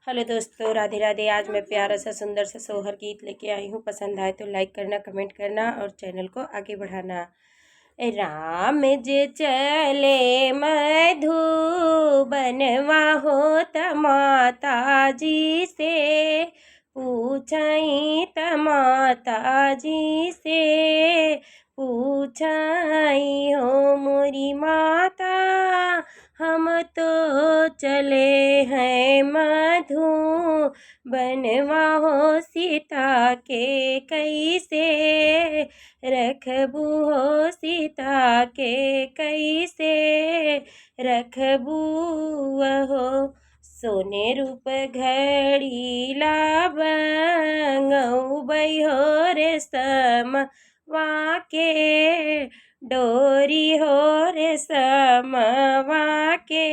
Hello दोस्तों, राधे राधे। आज मैं प्यारा सा सुंदर सा सोहर गीत लेके आई हूँ। पसंद आए तो लाइक करना, कमेंट करना और चैनल को आगे बढ़ाना। राम जे चले मधुबनवा हो त माता जी से पूछई, त माता जी से पूछई हो मोरी माता, हम तो चले हैं मधुबनवा हो सीता के कैसे रखबू हो, सीता के कैसे रखबू हो। सोने रूप घड़ी लाबंगई हो रे सम वाके डोरी हो रे समवा के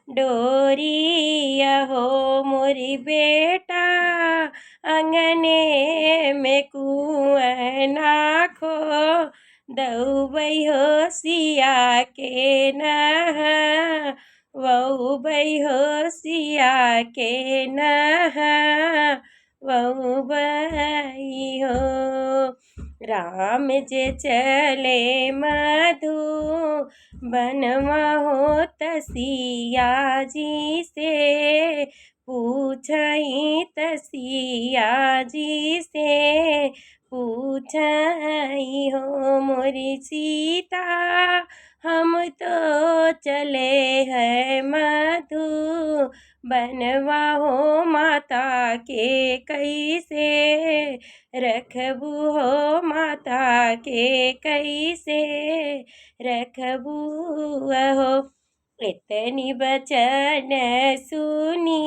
डोरिया हो मोरी बेटा, अंगने में कुआं नाखो दऊबई हो सिया के नह वऊ बई हो सिया के नह वऊ बई हो। राम जे चले मधुबनवा हो त सिया जी से पूछई, त सिया जी से पूछई हो मोरी सीता, हम तो चले हैं मधुबनवा हो माता के कैसे रखबू हो, माता के कैसे रखबू हो। इतनी बचन सुनी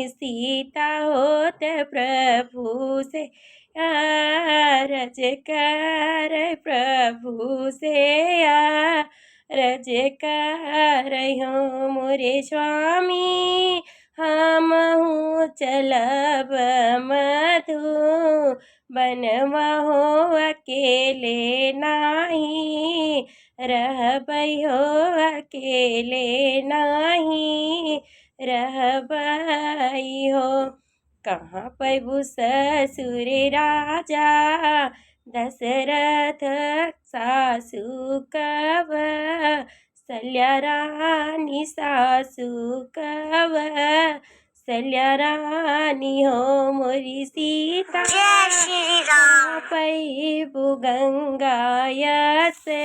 सीता होत प्रभु से अरज कर, प्रभु से अरज कर हो मोरे स्वामी, हम हूँ चलब मधुबनवा हो अकेले नाही रहबई हो, अकेले नाही रहबई हो। कहाँ पैबू ससुर राजा दशरथ सासु कब, सल्या रानी सासु कब, सल्या रानी हो मोरी सीता, पैबू गंगा से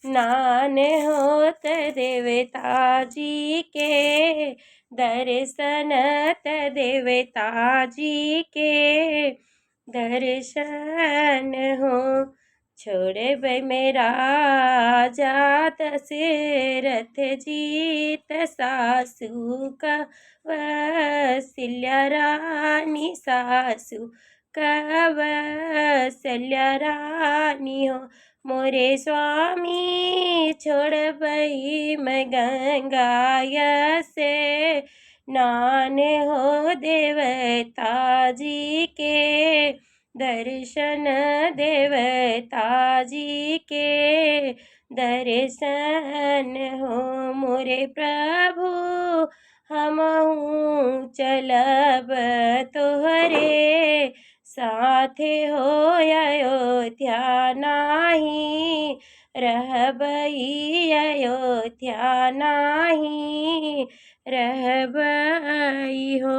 नान होत देवता जी के दर्शन, त देवता जी के दर्शन हो। छोड़े बे मेरा जा दशरथ जी त सासू का वसिल्या रानी सासू कवसल्या रानी हो मोरे स्वामी, छोड़ बई मैं गंगा से नान हो देवता जी के दर्शन, देवता जी के दर्शन हो मोरे प्रभु, हम चलब तोहरे साथे हो अयोध्या नाही रहबई, अयोध्या नाही रहबई हो।